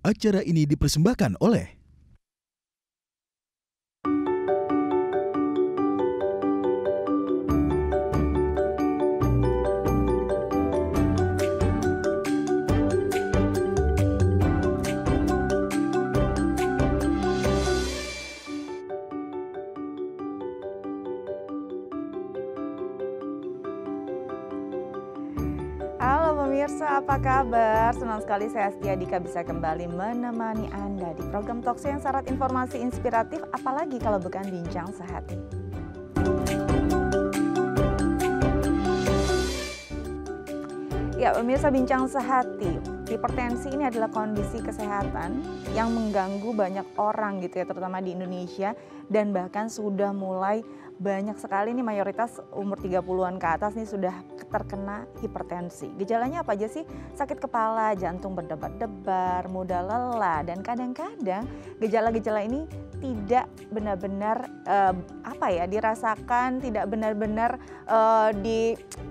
Acara ini dipersembahkan oleh Halo pemirsa, apa kabar? Senang sekali saya Astia Dika bisa kembali menemani Anda di program Talkshow yang syarat informasi inspiratif, apalagi kalau bukan bincang sehati. Ya pemirsa, bincang sehati, hipertensi ini adalah kondisi kesehatan yang mengganggu banyak orang gitu ya, terutama di Indonesia, dan bahkan sudah mulai banyak sekali nih, mayoritas umur 30-an ke atas nih sudah terkena hipertensi. Gejalanya apa aja sih? Sakit kepala, jantung berdebar-debar, mudah lelah, dan kadang-kadang gejala-gejala ini tidak benar-benar dirasakan, tidak benar-benar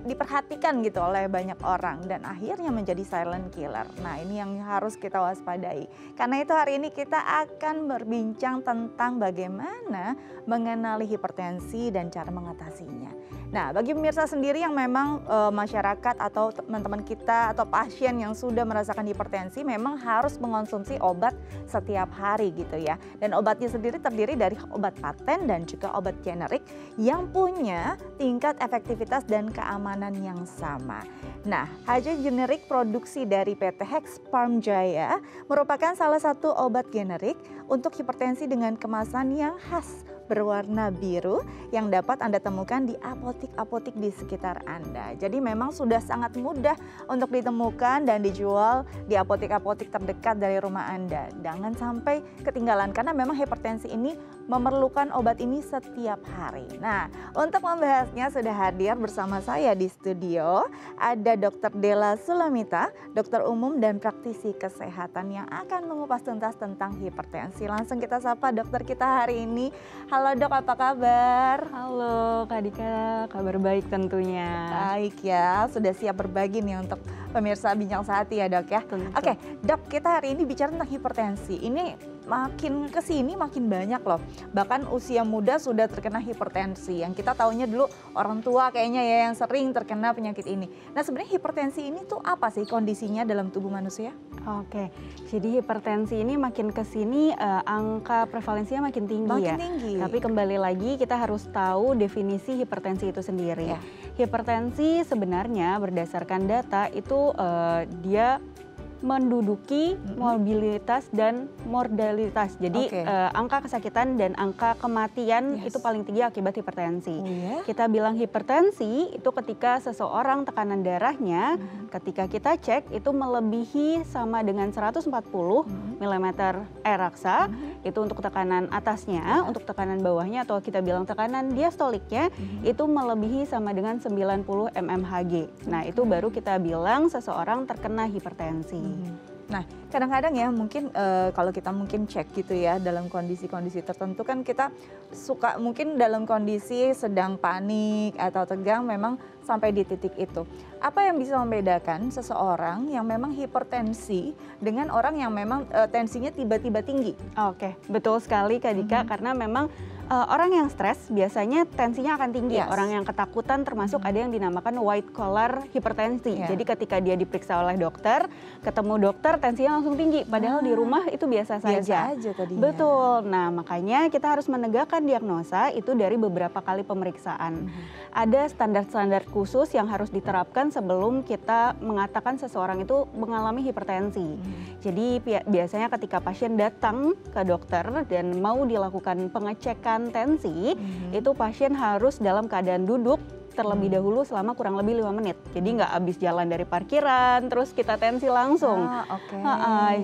diperhatikan gitu oleh banyak orang, dan akhirnya menjadi silent killer. Nah, ini yang harus kita waspadai. Karena itu hari ini kita akan berbincang tentang bagaimana mengenali hipertensi dan cara mengatasinya. Nah, bagi pemirsa sendiri yang memang masyarakat atau teman-teman kita atau pasien yang sudah merasakan hipertensi memang harus mengonsumsi obat setiap hari gitu ya. Dan obatnya sendiri terdiri dari obat paten dan juga obat generik yang punya tingkat efektivitas dan keamanan yang sama. Nah, HJ generik produksi dari PT Hex Farm Jaya merupakan salah satu obat generik untuk hipertensi dengan kemasan yang khas berwarna biru yang dapat Anda temukan di apotik-apotik di sekitar Anda. Jadi memang sudah sangat mudah untuk ditemukan dan dijual di apotik-apotik terdekat dari rumah Anda. Jangan sampai ketinggalan karena memang hipertensi ini memerlukan obat ini setiap hari. Nah, untuk membahasnya sudah hadir bersama saya di studio ada Dr. Della Sulamita, dokter umum dan praktisi kesehatan yang akan mengupas tuntas tentang hipertensi. Langsung kita sapa dokter kita hari ini. Halo Dok, apa kabar? Halo Kak Dika, kabar baik tentunya. Baik ya, sudah siap berbagi nih untuk pemirsa Bincang Sehati ya Dok ya. Oke, Dok, kita hari ini bicara tentang hipertensi. Ini makin kesini makin banyak loh. Bahkan usia muda sudah terkena hipertensi. Yang kita taunya dulu orang tua kayaknya ya yang sering terkena penyakit ini. Nah, sebenarnya hipertensi ini tuh apa sih kondisinya dalam tubuh manusia? Oke, jadi hipertensi ini makin kesini angka prevalensinya makin tinggi ya. Tinggi. Tapi kembali lagi kita harus tahu definisi hipertensi itu sendiri. Ya. Hipertensi sebenarnya berdasarkan data itu dia menduduki mobilitas dan mortalitas. Jadi angka kesakitan dan angka kematian itu paling tinggi akibat hipertensi. Kita bilang hipertensi itu ketika seseorang tekanan darahnya ketika kita cek itu melebihi sama dengan 140 mm air raksa. Itu untuk tekanan atasnya, untuk tekanan bawahnya atau kita bilang tekanan diastoliknya itu melebihi sama dengan 90 mmHg. Nah, itu baru kita bilang seseorang terkena hipertensi. Nah, kadang-kadang ya mungkin kalau kita mungkin cek gitu ya dalam kondisi-kondisi tertentu kan kita suka mungkin dalam kondisi sedang panik atau tegang memang sampai di titik itu. Apa yang bisa membedakan seseorang yang memang hipertensi dengan orang yang memang tensinya tiba-tiba tinggi? Oke, betul sekali Kak Dika, karena memang orang yang stres biasanya tensinya akan tinggi. Orang yang ketakutan termasuk ada yang dinamakan white collar hipertensi. Jadi ketika dia diperiksa oleh dokter, ketemu dokter tensinya langsung tinggi. Padahal di rumah itu biasa saja. Biasa aja tadinya. Betul. Nah, makanya kita harus menegakkan diagnosa itu dari beberapa kali pemeriksaan. Ada standar-standar khusus yang harus diterapkan sebelum kita mengatakan seseorang itu mengalami hipertensi. Jadi biasanya ketika pasien datang ke dokter dan mau dilakukan pengecekan tensi, itu pasien harus dalam keadaan duduk terlebih dahulu selama kurang lebih 5 menit. Jadi nggak habis jalan dari parkiran, terus kita tensi langsung.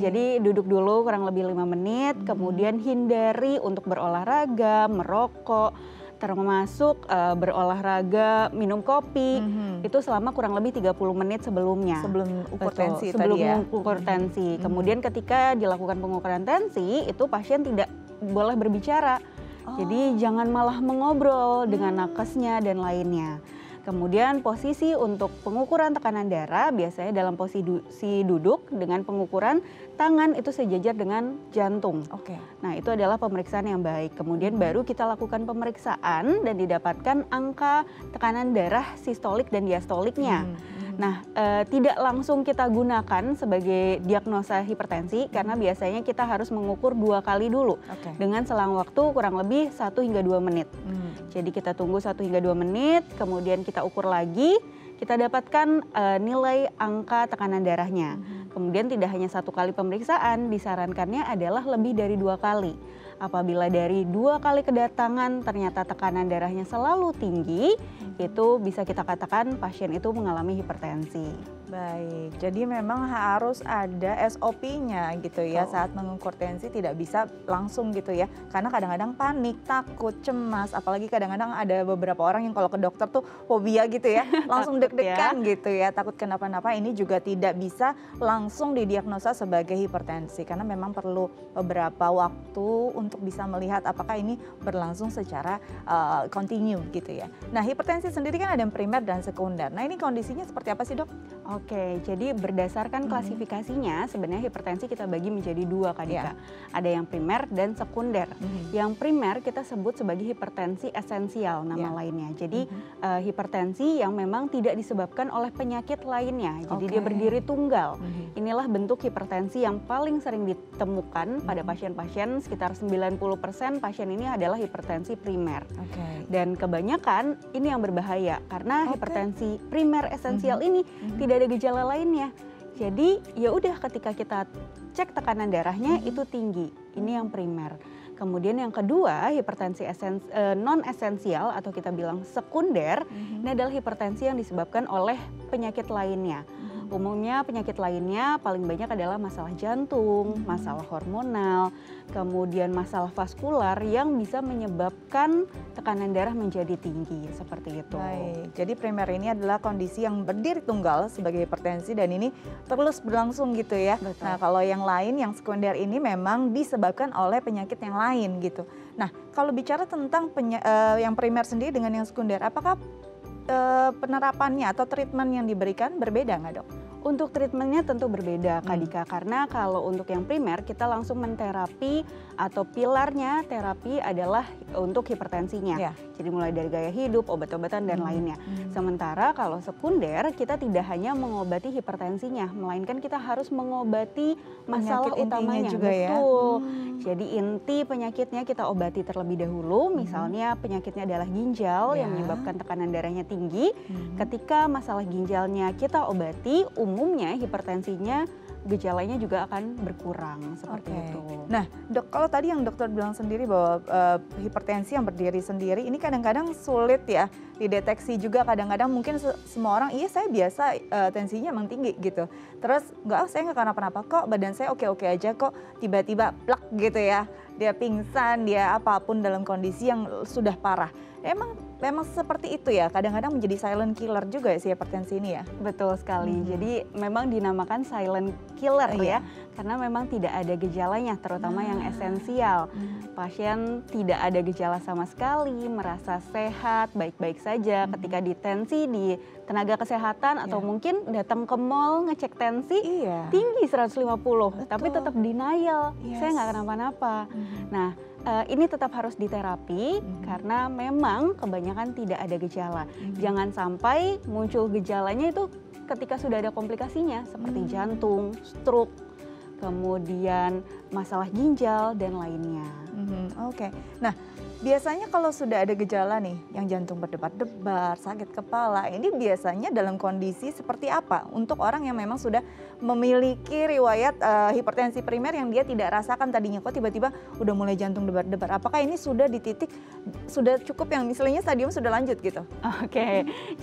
Jadi duduk dulu kurang lebih 5 menit, kemudian hindari untuk berolahraga, merokok, termasuk berolahraga, minum kopi, itu selama kurang lebih 30 menit sebelumnya. Sebelum ukur tensi sebelum tadi ya? mengukur tensi. Kemudian ketika dilakukan pengukuran tensi, itu pasien tidak boleh berbicara. Jadi jangan malah mengobrol dengan nakesnya dan lainnya. Kemudian posisi untuk pengukuran tekanan darah biasanya dalam posisi duduk dengan pengukuran tangan itu sejajar dengan jantung. Oke. Nah, itu adalah pemeriksaan yang baik. Kemudian baru kita lakukan pemeriksaan dan didapatkan angka tekanan darah sistolik dan diastoliknya. Nah, tidak langsung kita gunakan sebagai diagnosa hipertensi karena biasanya kita harus mengukur 2 kali dulu dengan selang waktu kurang lebih 1 hingga 2 menit. Jadi kita tunggu 1 hingga 2 menit, kemudian kita ukur lagi, kita dapatkan nilai angka tekanan darahnya. Kemudian tidak hanya 1 kali pemeriksaan, disarankannya adalah lebih dari 2 kali. Apabila dari 2 kali kedatangan ternyata tekanan darahnya selalu tinggi, itu bisa kita katakan pasien itu mengalami hipertensi. Baik, jadi memang harus ada SOP-nya gitu ya saat mengukur tensi, tidak bisa langsung gitu ya. Karena kadang-kadang panik, takut, cemas, apalagi kadang-kadang ada beberapa orang yang kalau ke dokter tuh fobia gitu ya, langsung deg-degan gitu ya, takut kenapa-napa. Ini juga tidak bisa langsung didiagnosa sebagai hipertensi karena memang perlu beberapa waktu untuk bisa melihat apakah ini berlangsung secara kontinu gitu ya. Nah, hipertensi sendiri kan ada yang primer dan sekunder. Nah, ini kondisinya seperti apa sih, Dok? Oke, jadi berdasarkan klasifikasinya sebenarnya hipertensi kita bagi menjadi 2, Kak Dika. Ada yang primer dan sekunder. Yang primer kita sebut sebagai hipertensi esensial nama lainnya. Jadi hipertensi yang memang tidak disebabkan oleh penyakit lainnya. Jadi dia berdiri tunggal. Inilah bentuk hipertensi yang paling sering ditemukan pada pasien-pasien, sekitar 90% pasien ini adalah hipertensi primer. Dan kebanyakan ini yang berbahaya karena hipertensi primer esensial ini tidak ada gejala lainnya. Jadi ya udah ketika kita cek tekanan darahnya itu tinggi. Ini yang primer. Kemudian yang kedua, hipertensi non esensial atau kita bilang sekunder, ini adalah hipertensi yang disebabkan oleh penyakit lainnya. Umumnya penyakit lainnya paling banyak adalah masalah jantung, masalah hormonal, kemudian masalah vaskular yang bisa menyebabkan tekanan darah menjadi tinggi, seperti itu. Baik, jadi primer ini adalah kondisi yang berdiri tunggal sebagai hipertensi dan ini terus berlangsung gitu ya. Betul. Nah, kalau yang lain, yang sekunder ini memang disebabkan oleh penyakit yang lain gitu. Nah, kalau bicara tentang yang primer sendiri dengan yang sekunder, apakah penerapannya atau treatment yang diberikan berbeda nggak, Dok? Untuk treatmentnya tentu berbeda, Kak Dika, karena kalau untuk yang primer kita langsung menterapi atau pilarnya terapi adalah untuk hipertensinya. Jadi mulai dari gaya hidup, obat-obatan dan lainnya. Sementara kalau sekunder kita tidak hanya mengobati hipertensinya, melainkan kita harus mengobati masalah Penyakit utamanya juga betul. Ya? Jadi inti penyakitnya kita obati terlebih dahulu. Misalnya penyakitnya adalah ginjal yang menyebabkan tekanan darahnya tinggi. Ketika masalah ginjalnya kita obati, umumnya hipertensinya gejalanya juga akan berkurang seperti itu. Nah, Dok, kalau tadi yang dokter bilang sendiri bahwa hipertensi yang berdiri sendiri ini kadang-kadang sulit ya dideteksi juga. Kadang-kadang mungkin semua orang, iya saya biasa tensinya emang tinggi gitu. Terus saya nggak kenapa-napa kok, badan saya oke-oke aja kok, tiba-tiba plak gitu ya. Dia pingsan, dia apapun dalam kondisi yang sudah parah. Memang seperti itu ya, kadang-kadang menjadi silent killer juga ya si hipertensi ini ya? Betul sekali, jadi memang dinamakan silent killer ya, karena memang tidak ada gejalanya, terutama yang esensial. Pasien tidak ada gejala sama sekali, merasa sehat, baik-baik saja ketika ditensi di tenaga kesehatan atau mungkin datang ke mall ngecek tensi tinggi 150, tapi tetap denial, saya nggak kenapa-napa. Nah, ini tetap harus diterapi karena memang kebanyakan tidak ada gejala. Jangan sampai muncul gejalanya itu ketika sudah ada komplikasinya seperti jantung, stroke, kemudian masalah ginjal dan lainnya. Nah, biasanya kalau sudah ada gejala nih, yang jantung berdebar-debar, sakit kepala, ini biasanya dalam kondisi seperti apa untuk orang yang memang sudah memiliki riwayat hipertensi primer yang dia tidak rasakan tadinya, kok tiba-tiba udah mulai jantung debar-debar. Apakah ini sudah di titik, sudah cukup yang misalnya stadium sudah lanjut gitu?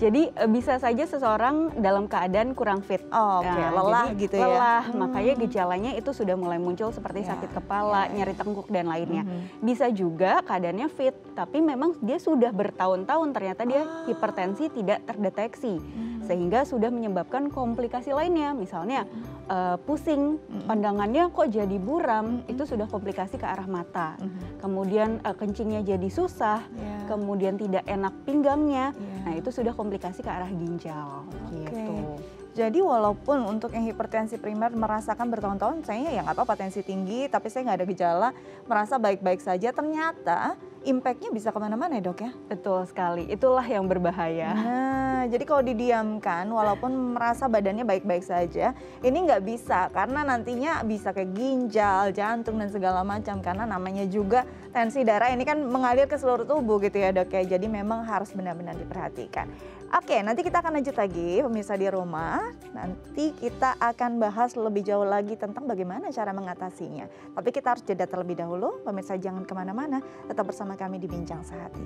Jadi bisa saja seseorang dalam keadaan kurang fit. Lelah gitu ya? Lelah, makanya gejalanya itu sudah mulai muncul seperti sakit kepala, nyeri tengkuk dan lainnya. Bisa juga keadaannya fit, tapi memang dia sudah bertahun-tahun ternyata dia hipertensi tidak terdeteksi, sehingga sudah menyebabkan komplikasi lainnya, misalnya pusing, pandangannya kok jadi buram, itu sudah komplikasi ke arah mata. Kemudian kencingnya jadi susah, kemudian tidak enak pinggangnya. Nah itu sudah komplikasi ke arah ginjal gitu. Jadi walaupun untuk yang hipertensi primer merasakan bertahun-tahun, saya ya nggak apa-apa tensi tinggi, tapi saya nggak ada gejala, merasa baik-baik saja, ternyata impact-nya bisa kemana-mana ya dok ya? Betul sekali, itulah yang berbahaya. Nah, jadi kalau didiamkan walaupun merasa badannya baik-baik saja, ini nggak bisa karena nantinya bisa ke ginjal, jantung dan segala macam karena namanya juga tensi darah ini kan mengalir ke seluruh tubuh gitu ya dok ya. Jadi memang harus benar-benar diperhatikan. Oke, nanti kita akan lanjut lagi pemirsa di rumah. Nanti kita akan bahas lebih jauh lagi tentang bagaimana cara mengatasinya. Tapi kita harus jeda terlebih dahulu. Pemirsa jangan kemana-mana, tetap bersama kami di Bincang Sehati.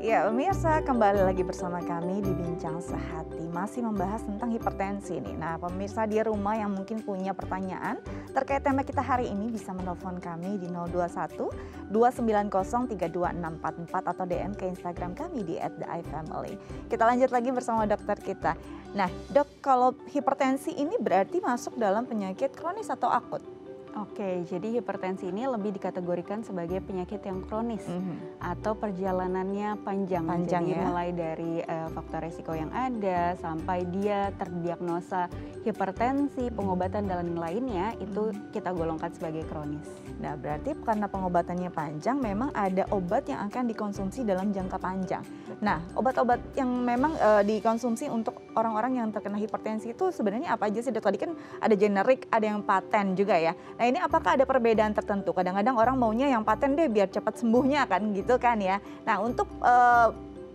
Ya pemirsa, kembali lagi bersama kami di Bincang Sehati, masih membahas tentang hipertensi nih. Nah pemirsa di rumah yang mungkin punya pertanyaan terkait tema kita hari ini bisa menelpon kami di 021 290 32644 atau DM ke Instagram kami di @theifamily. Kita lanjut lagi bersama dokter kita. Nah dok, kalau hipertensi ini berarti masuk dalam penyakit kronis atau akut? Oke, jadi hipertensi ini lebih dikategorikan sebagai penyakit yang kronis atau perjalanannya panjang. Jadi ya? mulai dari faktor resiko yang ada sampai dia terdiagnosa hipertensi, pengobatan dan lainnya itu kita golongkan sebagai kronis. Nah berarti karena pengobatannya panjang memang ada obat yang akan dikonsumsi dalam jangka panjang. Nah obat-obat yang memang dikonsumsi untuk orang-orang yang terkena hipertensi itu sebenarnya apa aja sih dok? Tadi kan ada generik, ada yang paten juga ya. Nah ini apakah ada perbedaan tertentu? Kadang-kadang orang maunya yang paten deh biar cepat sembuhnya kan gitu kan ya. Nah untuk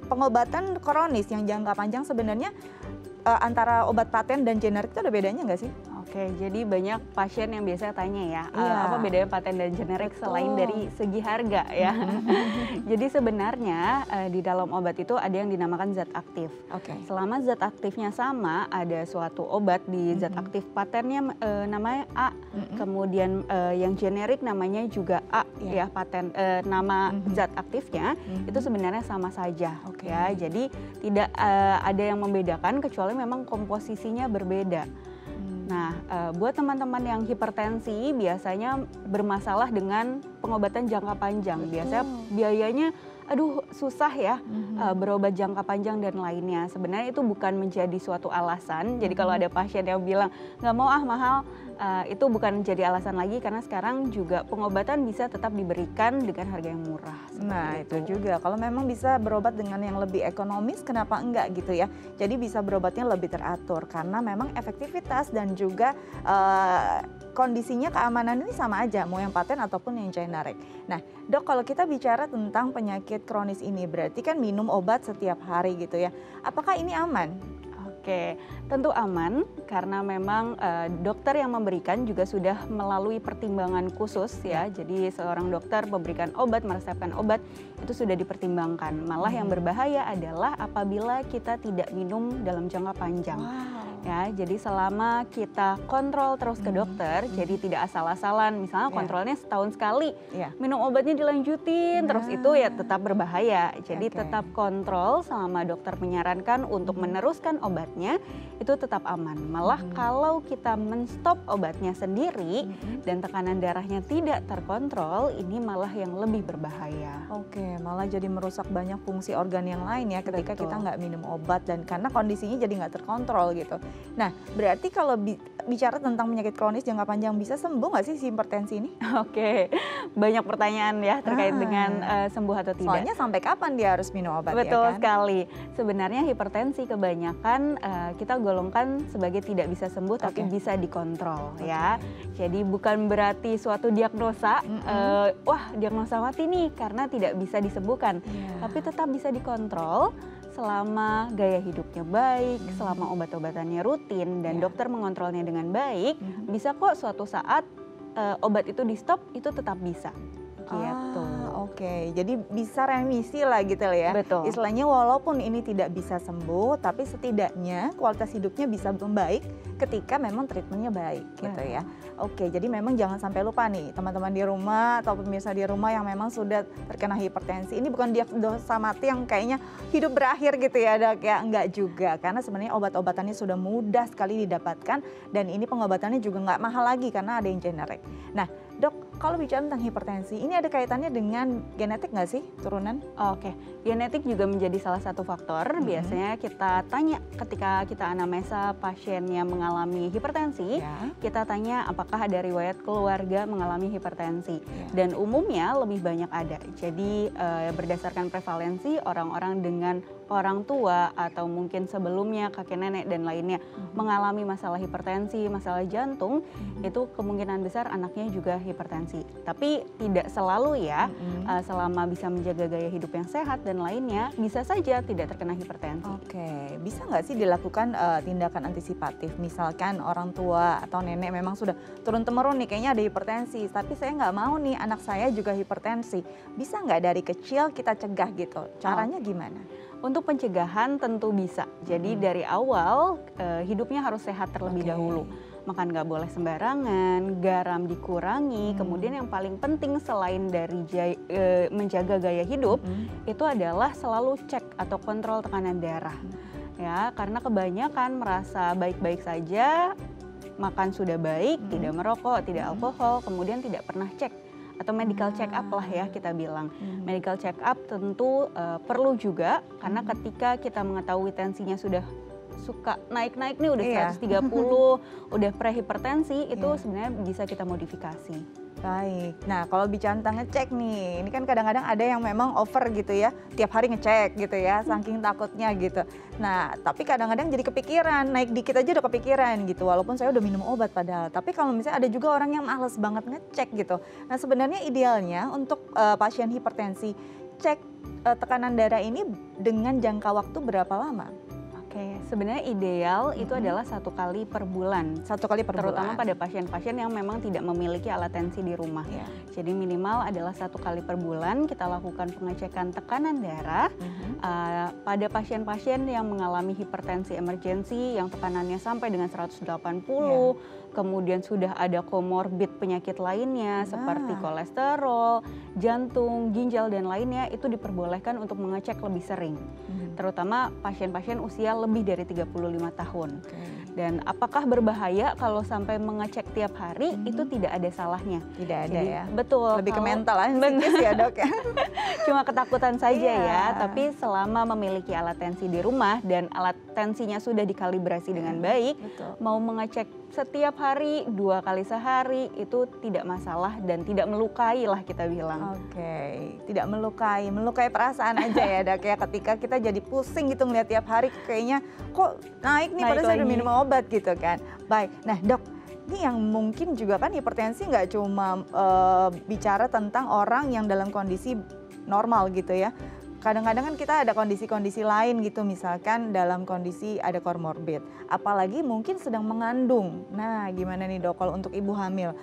pengobatan kronis yang jangka panjang sebenarnya antara obat paten dan generik itu ada bedanya nggak sih? Oke, jadi banyak pasien yang biasa tanya ya, apa bedanya paten dan generik selain dari segi harga ya. Jadi sebenarnya di dalam obat itu ada yang dinamakan zat aktif. Selama zat aktifnya sama, ada suatu obat di zat aktif patennya namanya A, kemudian yang generik namanya juga A ya, paten nama zat aktifnya itu sebenarnya sama saja ya. Jadi tidak ada yang membedakan kecuali memang komposisinya berbeda. Nah, buat teman-teman yang hipertensi biasanya bermasalah dengan pengobatan jangka panjang. Biasanya biayanya aduh susah ya berobat jangka panjang dan lainnya. Sebenarnya itu bukan menjadi suatu alasan. Jadi kalau ada pasien yang bilang nggak mau mahal, itu bukan menjadi alasan lagi karena sekarang juga pengobatan bisa tetap diberikan dengan harga yang murah. Nah itu juga kalau memang bisa berobat dengan yang lebih ekonomis kenapa enggak gitu ya. Jadi bisa berobatnya lebih teratur karena memang efektivitas dan juga kondisinya keamanan ini sama aja mau yang paten ataupun yang generik. Nah dok, kalau kita bicara tentang penyakit kronis ini berarti kan minum obat setiap hari gitu ya. Apakah ini aman? Oke, tentu aman karena memang dokter yang memberikan juga sudah melalui pertimbangan khusus ya. Jadi seorang dokter memberikan obat, meresepkan obat itu sudah dipertimbangkan. Malah yang berbahaya adalah apabila kita tidak minum dalam jangka panjang. Ya, jadi selama kita kontrol terus ke dokter, jadi tidak asal-asalan. Misalnya kontrolnya setahun sekali, minum obatnya dilanjutin, terus itu ya tetap berbahaya. Jadi tetap kontrol selama dokter menyarankan untuk meneruskan obatnya, itu tetap aman. Malah kalau kita menstop obatnya sendiri dan tekanan darahnya tidak terkontrol, ini malah yang lebih berbahaya. Oke, malah jadi merusak banyak fungsi organ yang lain ya ketika kita nggak minum obat dan karena kondisinya jadi nggak terkontrol gitu. Nah, berarti kalau bicara tentang penyakit kronis jangka panjang bisa sembuh nggak sih hipertensi ini? Oke, banyak pertanyaan ya terkait dengan sembuh atau tidak. Soalnya sampai kapan dia harus minum obat? Betul ya kan? sekali. Sebenarnya hipertensi kebanyakan kita golongkan sebagai tidak bisa sembuh tapi bisa dikontrol ya. Jadi bukan berarti suatu diagnosa, wah diagnosa mati nih karena tidak bisa disembuhkan. Tapi tetap bisa dikontrol selama gaya hidupnya baik, selama obat-obatannya rutin dan dokter mengontrolnya dengan baik, bisa kok suatu saat obat itu di stop, itu tetap bisa. gitu. Oke. Jadi bisa remisi lah gitu ya. Betul. Istilahnya walaupun ini tidak bisa sembuh, tapi setidaknya kualitas hidupnya bisa membaik ketika memang treatmentnya baik gitu ya. Oke, jadi memang jangan sampai lupa nih teman-teman di rumah atau pemirsa di rumah yang memang sudah terkena hipertensi. Ini bukan diagnosa mati yang kayaknya hidup berakhir gitu ya Dok ya. Enggak juga, karena sebenarnya obat-obatannya sudah mudah sekali didapatkan dan ini pengobatannya juga nggak mahal lagi karena ada yang generik. Nah Dok, kalau bicara tentang hipertensi, ini ada kaitannya dengan genetik nggak sih, turunan? Oke, genetik juga menjadi salah satu faktor. Biasanya kita tanya ketika kita anamnesa pasien yang mengalami hipertensi, kita tanya apakah ada riwayat keluarga mengalami hipertensi. Dan umumnya lebih banyak ada. Jadi berdasarkan prevalensi orang-orang dengan orang tua atau mungkin sebelumnya kakek nenek dan lainnya mengalami masalah hipertensi, masalah jantung, itu kemungkinan besar anaknya juga hipertensi. Tapi tidak selalu ya, selama bisa menjaga gaya hidup yang sehat dan lainnya, bisa saja tidak terkena hipertensi. Oke, bisa nggak sih dilakukan tindakan antisipatif? Misalkan orang tua atau nenek memang sudah turun-temurun nih kayaknya ada hipertensi, tapi saya nggak mau nih anak saya juga hipertensi. Bisa nggak dari kecil kita cegah gitu? Caranya gimana? Untuk pencegahan tentu bisa. Jadi dari awal hidupnya harus sehat terlebih dahulu. Makan nggak boleh sembarangan, garam dikurangi. Kemudian yang paling penting selain dari menjaga gaya hidup, itu adalah selalu cek atau kontrol tekanan darah. Ya, karena kebanyakan merasa baik-baik saja, makan sudah baik, tidak merokok, tidak alkohol, kemudian tidak pernah cek atau medical check up lah ya kita bilang. Medical check up tentu perlu juga karena ketika kita mengetahui tensinya sudah suka naik-naik nih udah 130, udah prehipertensi, itu sebenarnya bisa kita modifikasi. Baik, nah kalau bicara tentang ngecek nih, ini kan kadang-kadang ada yang memang over gitu ya, tiap hari ngecek gitu ya, saking takutnya gitu. Nah, tapi kadang-kadang jadi kepikiran, naik dikit aja udah kepikiran gitu, walaupun saya udah minum obat padahal. Tapi kalau misalnya ada juga orang yang males banget ngecek gitu. Nah sebenarnya idealnya untuk pasien hipertensi, cek tekanan darah ini dengan jangka waktu berapa lama? Oke, sebenarnya ideal itu adalah 1 kali per bulan. 1 kali per bulan. Terutama pada pasien-pasien yang memang tidak memiliki alat tensi di rumah. Jadi minimal adalah 1 kali per bulan kita lakukan pengecekan tekanan darah pada pasien-pasien yang mengalami hipertensi emergensi yang tekanannya sampai dengan 180, kemudian sudah ada komorbid penyakit lainnya seperti kolesterol, jantung, ginjal dan lainnya, itu diperbolehkan untuk mengecek lebih sering. Terutama pasien-pasien usia lebih dari 35 tahun. Dan apakah berbahaya kalau sampai mengecek tiap hari? Itu tidak ada salahnya. Tidak ada. Jadi, ya? Betul. Lebih ke mental aja ya Dok ya. Cuma ketakutan saja ya, tapi selama memiliki alat tensi di rumah dan alat tensinya sudah dikalibrasi dengan baik, mau mengecek setiap hari, 2 kali sehari itu tidak masalah dan tidak melukai lah kita bilang. Oke, tidak melukai perasaan aja ya Dok ya, ketika kita jadi pusing gitu ngeliat tiap hari kayaknya kok naik nih padahal saya udah minum obat gitu kan. Baik, nah Dok, ini yang mungkin juga kan hipertensi nggak cuma bicara tentang orang yang dalam kondisi normal gitu ya. Kadang-kadang kan kita ada kondisi-kondisi lain gitu, misalkan dalam kondisi ada komorbid. Apalagi mungkin sedang mengandung. Nah gimana nih Dok kalau untuk ibu hamil?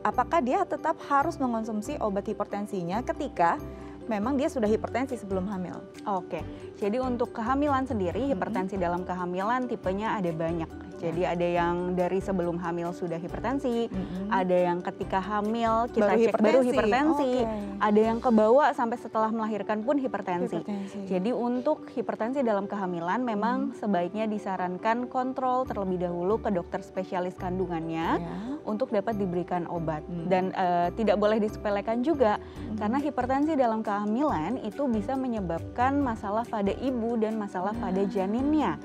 Apakah dia tetap harus mengonsumsi obat hipertensinya ketika memang dia sudah hipertensi sebelum hamil? Oke, jadi untuk kehamilan sendiri, hipertensi dalam kehamilan tipenya ada banyak. Jadi ada yang dari sebelum hamil sudah hipertensi, ada yang ketika hamil kita cek baru hipertensi, ada yang kebawa sampai setelah melahirkan pun hipertensi. Jadi untuk hipertensi dalam kehamilan memang sebaiknya disarankan kontrol terlebih dahulu ke dokter spesialis kandungannya untuk dapat diberikan obat. Dan tidak boleh disepelekan juga karena hipertensi dalam kehamilan itu bisa menyebabkan masalah pada ibu dan masalah pada janinnya.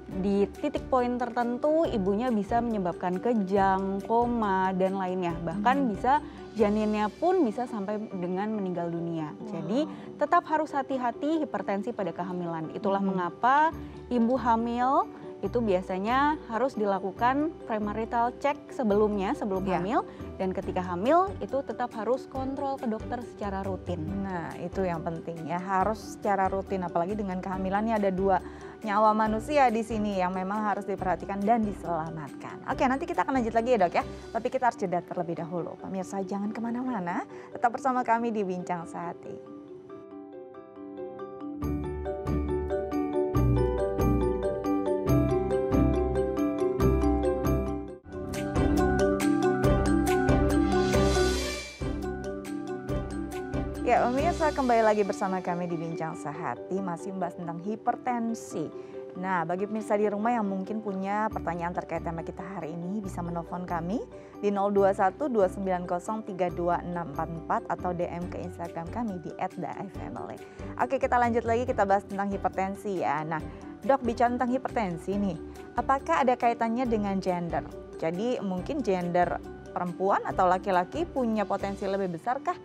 Di titik poin tertentu ibunya bisa menyebabkan kejang, koma dan lainnya. Bahkan bisa janinnya pun bisa sampai dengan meninggal dunia. Jadi tetap harus hati-hati hipertensi pada kehamilan. Itulah mengapa ibu hamil itu biasanya harus dilakukan premarital check sebelumnya, sebelum hamil, dan ketika hamil itu tetap harus kontrol ke dokter secara rutin. Nah, itu yang penting ya, harus secara rutin, apalagi dengan kehamilannya ada 2 nyawa manusia di sini yang memang harus diperhatikan dan diselamatkan. Oke, nanti kita akan lanjut lagi ya dok ya, tapi kita harus jeda terlebih dahulu. Pemirsa jangan kemana-mana, tetap bersama kami di Bincang Sehati. Ya, pemirsa kembali lagi bersama kami di Bincang Sehati, masih membahas tentang hipertensi. Nah, bagi pemirsa di rumah yang mungkin punya pertanyaan terkait tema kita hari ini, bisa menelpon kami di 021 290 32644 atau DM ke Instagram kami di @daifamily. Oke, kita lanjut lagi, kita bahas tentang hipertensi ya. Nah, dok, bicara tentang hipertensi nih, apakah ada kaitannya dengan gender? Jadi mungkin gender perempuan atau laki-laki punya potensi lebih besarkah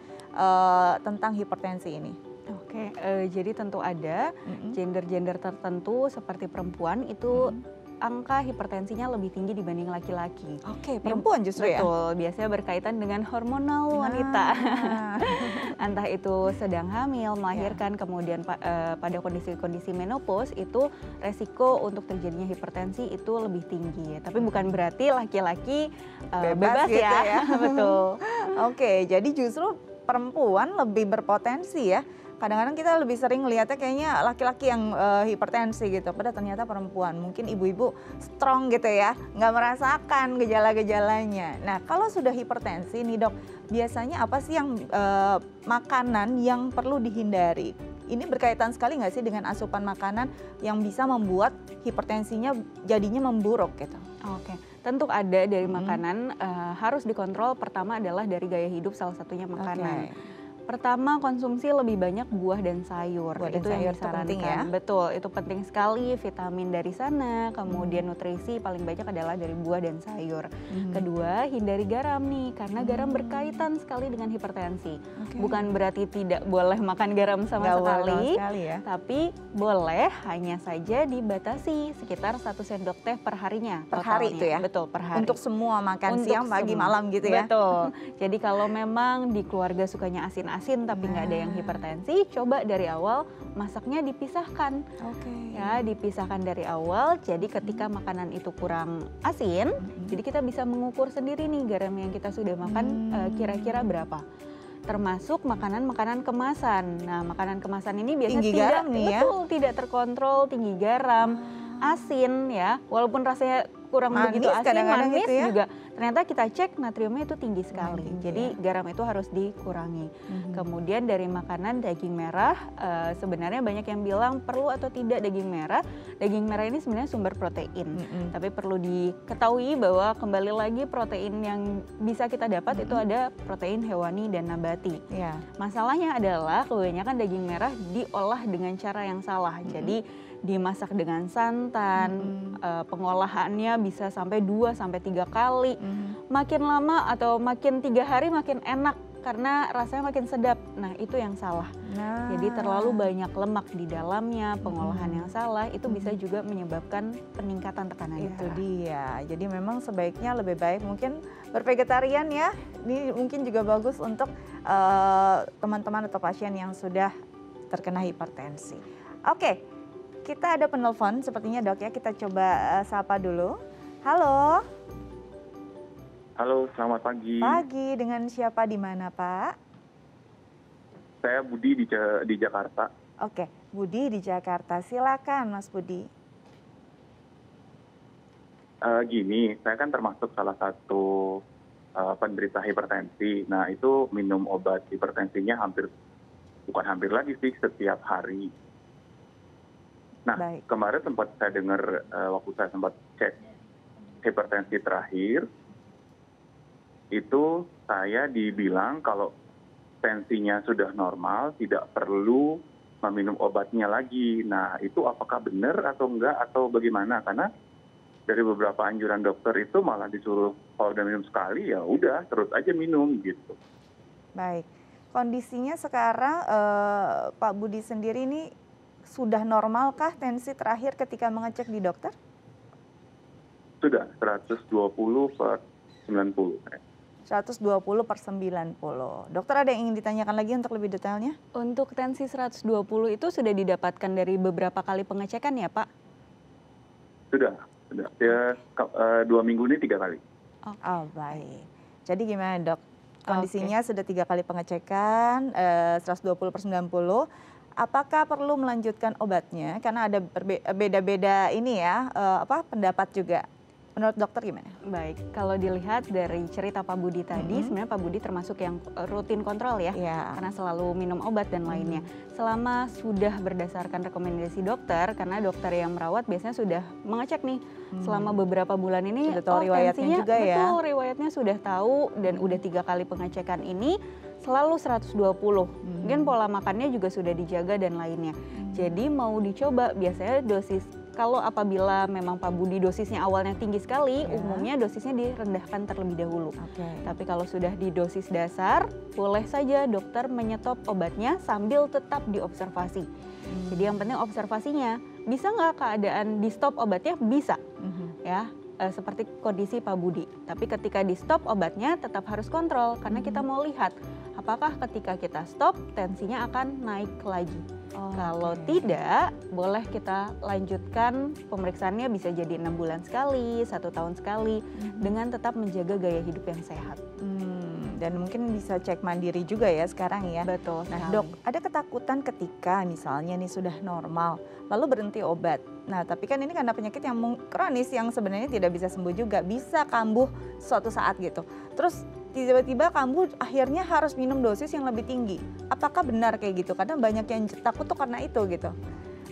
tentang hipertensi ini? Oke, jadi tentu ada gender-gender tertentu seperti perempuan itu angka hipertensinya lebih tinggi dibanding laki-laki. Oke, perempuan justru ya? Betul, biasanya berkaitan dengan hormonal wanita. Entah itu sedang hamil, melahirkan, kemudian pada kondisi-kondisi menopause itu resiko untuk terjadinya hipertensi itu lebih tinggi. Tapi bukan berarti laki-laki bebas gitu ya. Betul. Oke, jadi justru perempuan lebih berpotensi ya. Kadang-kadang kita lebih sering lihatnya kayaknya laki-laki yang hipertensi gitu, padahal ternyata perempuan. Mungkin ibu-ibu strong gitu ya, nggak merasakan gejala-gejalanya. Nah, kalau sudah hipertensi nih dok, biasanya apa sih yang makanan yang perlu dihindari? Ini berkaitan sekali nggak sih dengan asupan makanan yang bisa membuat hipertensinya jadinya memburuk gitu? Oke, tentu ada dari makanan, harus dikontrol. Pertama adalah dari gaya hidup, salah satunya makanan. Pertama, konsumsi lebih banyak buah dan sayur. Buah dan itu sayur yang disarankan. penting ya? Betul, itu penting sekali. Vitamin dari sana, kemudian nutrisi paling banyak adalah dari buah dan sayur. Kedua, hindari garam nih, karena garam berkaitan sekali dengan hipertensi. Bukan berarti tidak boleh makan garam sama sekali, ya? tapi boleh hanya saja dibatasi sekitar 1 sendok teh per harinya. Per hari itu ya? Betul, per hari. Untuk semua makan Untuk siang, pagi, malam gitu ya? Betul. Jadi kalau memang di keluarga sukanya asin-asin tapi nggak ada yang hipertensi, coba dari awal masaknya dipisahkan. Ya, dipisahkan dari awal. Jadi ketika makanan itu kurang asin, jadi kita bisa mengukur sendiri nih garam yang kita sudah makan kira-kira berapa. Termasuk makanan-makanan kemasan. Nah, makanan kemasan ini biasanya tinggi garam nih ya? Betul, tidak terkontrol, tinggi garam, asin ya. Walaupun rasanya kurang begitu asin, manis gitu ya? juga ternyata kita cek natriumnya itu tinggi sekali. Jadi garam itu harus dikurangi. Kemudian dari makanan daging merah, sebenarnya banyak yang bilang perlu atau tidak daging merah. Daging merah ini sebenarnya sumber protein. Tapi perlu diketahui bahwa kembali lagi protein yang bisa kita dapat itu ada protein hewani dan nabati. Masalahnya adalah kebanyakan daging merah diolah dengan cara yang salah. Jadi dimasak dengan santan, pengolahannya bisa sampai 2-3 kali. Makin lama atau makin 3 hari makin enak karena rasanya makin sedap. Nah, itu yang salah. Jadi terlalu banyak lemak di dalamnya, pengolahan yang salah itu bisa juga menyebabkan peningkatan tekanan darah. Itu dia. Jadi memang sebaiknya lebih baik mungkin bervegetarian ya. Ini mungkin juga bagus untuk teman-teman atau pasien yang sudah terkena hipertensi. Oke. Kita ada penelpon sepertinya dok ya, kita coba sapa dulu. Halo. Halo, selamat pagi. Pagi, dengan siapa di mana Pak? Saya Budi di Jakarta. Oke, Budi di Jakarta, silakan Mas Budi. Gini, saya kan termasuk salah satu penderita hipertensi. Nah, itu minum obat hipertensinya bukan hampir lagi sih, setiap hari. Nah, kemarin sempat saya dengar waktu saya sempat cek hipertensi terakhir, itu saya dibilang kalau tensinya sudah normal, tidak perlu meminum obatnya lagi. Nah, itu apakah benar atau enggak atau bagaimana? Karena dari beberapa anjuran dokter itu malah disuruh kalau udah minum sekali ya udah terus aja minum gitu. Baik, kondisinya sekarang Pak Budi sendiri ini sudah normalkah tensi terakhir ketika mengecek di dokter? Sudah 120/90. 120/90. Dokter ada yang ingin ditanyakan lagi untuk lebih detailnya? Untuk tensi 120 itu sudah didapatkan dari beberapa kali pengecekan ya Pak? Sudah. Ya, 2 minggu ini 3 kali. Oh baik. Jadi gimana dok? Kondisinya sudah 3 kali pengecekan, 120/90. Apakah perlu melanjutkan obatnya? Karena ada beda-beda ini ya, pendapat juga. Menurut dokter gimana? Baik, kalau dilihat dari cerita Pak Budi tadi, sebenarnya Pak Budi termasuk yang rutin kontrol ya, karena selalu minum obat dan lainnya. Selama sudah berdasarkan rekomendasi dokter, karena dokter yang merawat biasanya sudah mengecek nih, selama beberapa bulan ini, sudah tahu riwayatnya tensinya, juga ya? Betul, riwayatnya sudah tahu dan udah 3 kali pengecekan ini selalu 120. Mungkin pola makannya juga sudah dijaga dan lainnya. Jadi mau dicoba, biasanya dosis, kalau apabila memang Pak Budi dosisnya awalnya tinggi sekali, umumnya dosisnya direndahkan terlebih dahulu. Tapi kalau sudah di dosis dasar, boleh saja dokter menyetop obatnya sambil tetap diobservasi. Jadi yang penting observasinya, bisa nggak keadaan di stop obatnya? Bisa, ya. Seperti kondisi Pak Budi. Tapi ketika di stop obatnya tetap harus kontrol, karena kita mau lihat apakah ketika kita stop tensinya akan naik lagi. Kalau tidak, boleh kita lanjutkan pemeriksaannya, bisa jadi 6 bulan sekali, 1 tahun sekali, dengan tetap menjaga gaya hidup yang sehat. Dan mungkin bisa cek mandiri juga ya sekarang ya. Betul. Nah dok, ada ketakutan ketika misalnya nih sudah normal, lalu berhenti obat. Nah tapi kan ini karena penyakit yang kronis yang sebenarnya tidak bisa sembuh juga, bisa kambuh suatu saat gitu. Terus tiba-tiba kambuh akhirnya harus minum dosis yang lebih tinggi. Apakah benar kayak gitu? Karena banyak yang takut tuh karena itu gitu.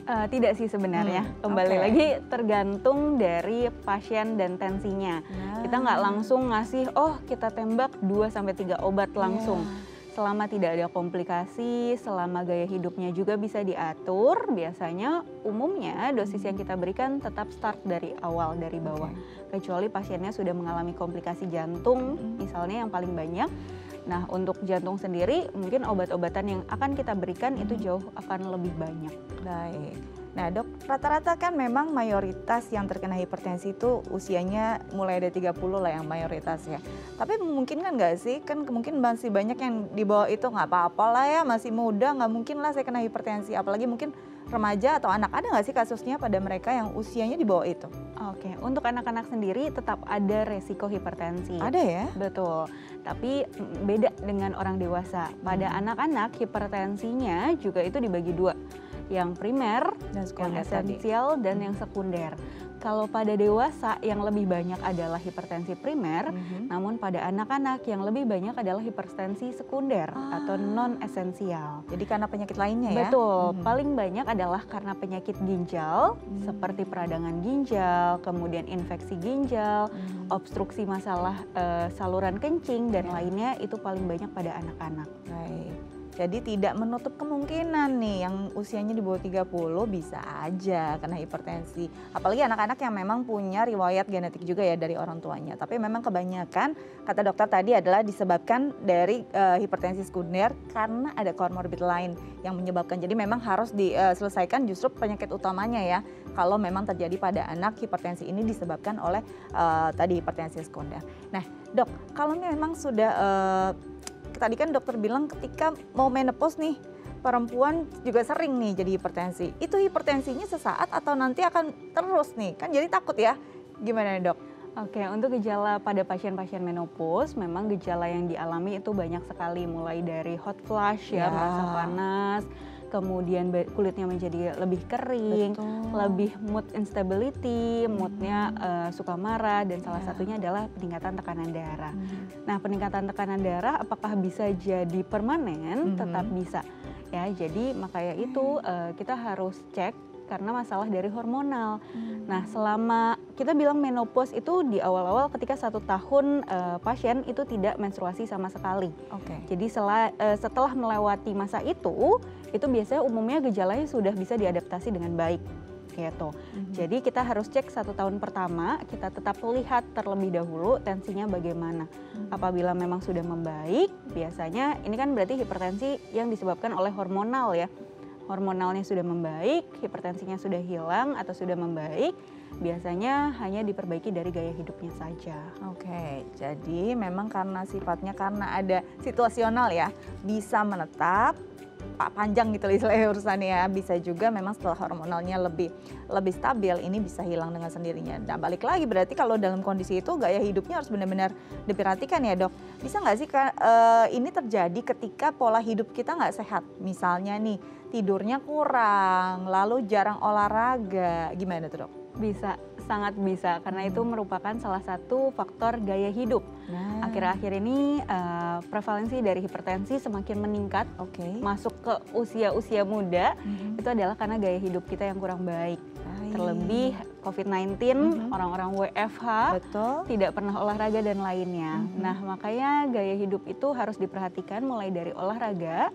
Tidak sih sebenarnya, kembali lagi tergantung dari pasien dan tensinya. Kita nggak langsung ngasih, kita tembak 2-3 obat langsung. Selama tidak ada komplikasi, selama gaya hidupnya juga bisa diatur, biasanya umumnya dosis yang kita berikan tetap start dari awal, dari bawah. Kecuali pasiennya sudah mengalami komplikasi jantung, misalnya yang paling banyak. Nah untuk jantung sendiri mungkin obat-obatan yang akan kita berikan itu jauh akan lebih banyak. Baik. Nah dok, rata-rata kan memang mayoritas yang terkena hipertensi itu usianya mulai dari 30 lah yang mayoritas ya. Tapi memungkinkan nggak sih? Kan mungkin masih banyak yang di bawah itu nggak apa-apa lah ya, masih muda, nggak mungkin lah saya kena hipertensi. Apalagi mungkin remaja atau anak, ada nggak sih kasusnya pada mereka yang usianya di bawah itu? Oke, untuk anak-anak sendiri tetap ada resiko hipertensi. Ada ya? Betul, tapi beda dengan orang dewasa. Pada anak-anak hipertensinya juga itu dibagi 2, yang primer, yang esensial, dan yang sekunder. Kalau pada dewasa yang lebih banyak adalah hipertensi primer, namun pada anak-anak yang lebih banyak adalah hipertensi sekunder atau non esensial. Jadi karena penyakit lainnya ya? Betul, paling banyak adalah karena penyakit ginjal seperti peradangan ginjal, kemudian infeksi ginjal, obstruksi masalah saluran kencing dan lainnya, itu paling banyak pada anak-anak. Baik. Jadi tidak menutup kemungkinan nih yang usianya di bawah 30 bisa aja kena hipertensi. Apalagi anak-anak yang memang punya riwayat genetik juga ya dari orang tuanya. Tapi memang kebanyakan kata dokter tadi adalah disebabkan dari hipertensi sekunder karena ada komorbid lain yang menyebabkan. Jadi memang harus diselesaikan justru penyakit utamanya ya. Kalau memang terjadi pada anak hipertensi ini disebabkan oleh tadi hipertensi sekunder. Nah dok, kalau memang sudah tadi kan dokter bilang ketika mau menopause nih, perempuan juga sering nih jadi hipertensi. Itu hipertensinya sesaat atau nanti akan terus nih? Kan jadi takut ya. Gimana dok? Oke, untuk gejala pada pasien-pasien menopause, memang gejala yang dialami itu banyak sekali. Mulai dari hot flush ya, merasa panas, kemudian kulitnya menjadi lebih kering, lebih mood instability, moodnya suka marah, dan salah satunya adalah peningkatan tekanan darah. Nah, peningkatan tekanan darah apakah bisa jadi permanen? Tetap bisa. Ya, jadi makanya itu kita harus cek karena masalah dari hormonal. Nah, selama kita bilang menopause itu di awal-awal ketika 1 tahun pasien itu tidak menstruasi sama sekali. Jadi setelah melewati masa itu biasanya umumnya gejalanya sudah bisa diadaptasi dengan baik. Gitu. Jadi kita harus cek 1 tahun pertama, kita tetap lihat terlebih dahulu tensinya bagaimana. Apabila memang sudah membaik, biasanya ini kan berarti hipertensi yang disebabkan oleh hormonal ya. Hormonalnya sudah membaik, hipertensinya sudah hilang atau sudah membaik, biasanya hanya diperbaiki dari gaya hidupnya saja. Oke, jadi memang karena sifatnya karena ada situasional ya, bisa menetap panjang gitu istilahnya urusannya ya. Bisa juga memang setelah hormonalnya lebih stabil, ini bisa hilang dengan sendirinya. Nah balik lagi berarti kalau dalam kondisi itu gaya hidupnya harus benar-benar diperhatikan ya dok. Bisa nggak sih ini terjadi ketika pola hidup kita nggak sehat? Misalnya nih tidurnya kurang, lalu jarang olahraga, gimana tuh dok? Bisa, sangat bisa, karena itu merupakan salah satu faktor gaya hidup. Nah, Akhir-akhir ini prevalensi dari hipertensi semakin meningkat, oke. masuk ke usia-usia muda, itu adalah karena gaya hidup kita yang kurang baik. Terlebih COVID-19, orang-orang WFH, betul. tidak pernah olahraga dan lainnya. Nah, makanya gaya hidup itu harus diperhatikan mulai dari olahraga,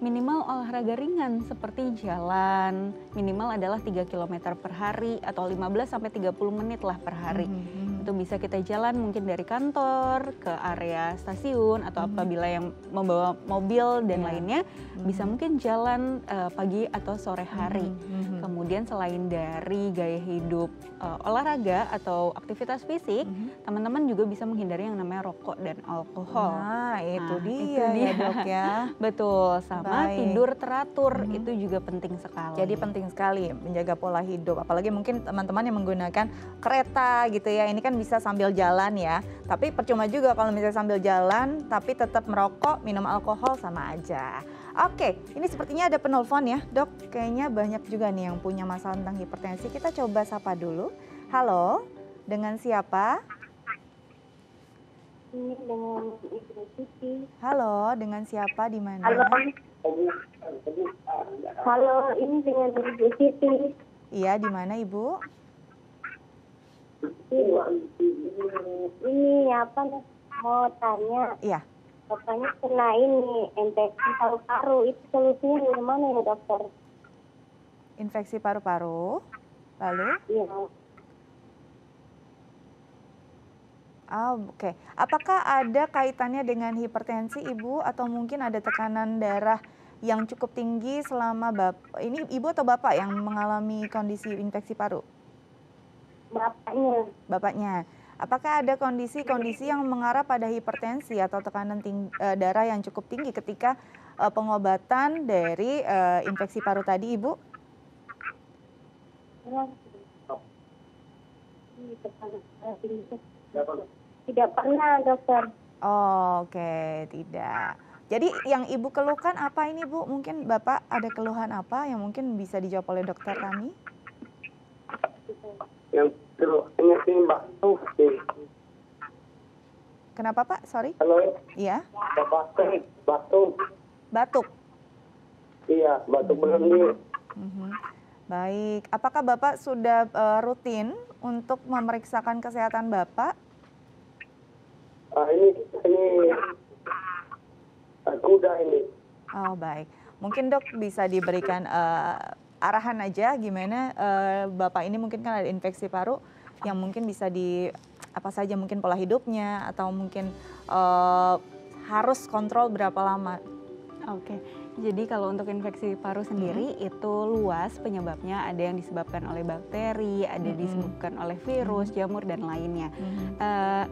minimal olahraga ringan seperti jalan, minimal adalah 3 km per hari atau 15-30 menit lah per hari. Itu bisa kita jalan mungkin dari kantor ke area stasiun atau apabila yang membawa mobil dan lainnya bisa mungkin jalan pagi atau sore hari. Kemudian selain dari gaya hidup olahraga atau aktivitas fisik, teman-teman juga bisa menghindari yang namanya rokok dan alkohol. Nah, itu dia ya dok ya. Betul, sama Baik. tidur teratur itu juga penting sekali. Jadi penting sekali menjaga pola hidup, apalagi mungkin teman-teman yang menggunakan kereta gitu ya, ini kan bisa sambil jalan ya. Tapi percuma juga kalau misalnya sambil jalan tapi tetap merokok, minum alkohol sama aja. Oke, ini sepertinya ada penelpon ya dok, kayaknya banyak juga nih yang punya masalah tentang hipertensi. Kita coba sapa dulu. Halo, dengan siapa? Ini dengan Ibu Siti. Halo, dengan siapa di mana? Halo. Halo, ini dengan Ibu Siti. Iya, di mana Ibu? Ini apa mau tanya? Iya. Bapaknya kena ini infeksi paru-paru, itu solusinya dari mana ya dokter? Infeksi paru-paru. Lalu? Iya. Oke. Apakah ada kaitannya dengan hipertensi Ibu atau mungkin ada tekanan darah yang cukup tinggi selama ini Ibu atau Bapak yang mengalami kondisi infeksi paru? Bapaknya. Bapaknya. Apakah ada kondisi-kondisi yang mengarah pada hipertensi atau tekanan darah yang cukup tinggi ketika pengobatan dari infeksi paru tadi Ibu? Tidak pernah dokter. Oh, oke, tidak. Jadi yang Ibu keluhkan apa ini Bu? Mungkin Bapak ada keluhan apa yang mungkin bisa dijawab oleh dokter kami? Yang keluhannya sih batuk sih. Kenapa Pak? Sorry. Halo, Iya, batuk. batuk. Iya, batuk berhenti. Baik, apakah Bapak sudah rutin untuk memeriksakan kesehatan Bapak? Ini aku udah ini. Oh baik, mungkin dok bisa diberikan arahan aja gimana Bapak ini mungkin kan ada infeksi paru yang mungkin bisa apa saja mungkin pola hidupnya atau mungkin harus kontrol berapa lama. Oke, jadi kalau untuk infeksi paru sendiri itu luas penyebabnya, ada yang disebabkan oleh bakteri, ada disebabkan oleh virus, jamur dan lainnya.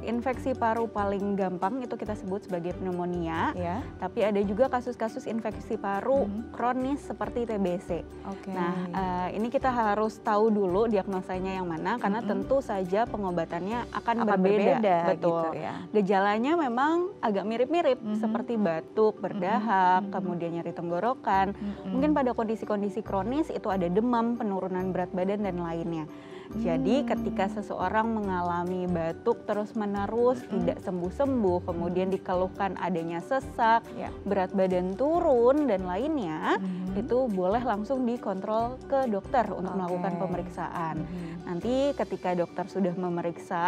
Infeksi paru paling gampang itu kita sebut sebagai pneumonia, Ya. tapi ada juga kasus-kasus infeksi paru kronis seperti TBC. Oke. Nah, ini kita harus tahu dulu diagnosanya yang mana, karena tentu saja pengobatannya akan berbeda. Betul. Gitu ya. Gejalanya memang agak mirip-mirip seperti batuk, berdahak, kemudian nyeri tenggorokan. Mungkin pada kondisi-kondisi kronis itu ada demam, penurunan berat badan dan lainnya. Jadi ketika seseorang mengalami batuk terus-menerus tidak sembuh-sembuh, kemudian dikeluhkan adanya sesak, berat badan turun dan lainnya, itu boleh langsung dikontrol ke dokter untuk melakukan pemeriksaan. Nanti ketika dokter sudah memeriksa,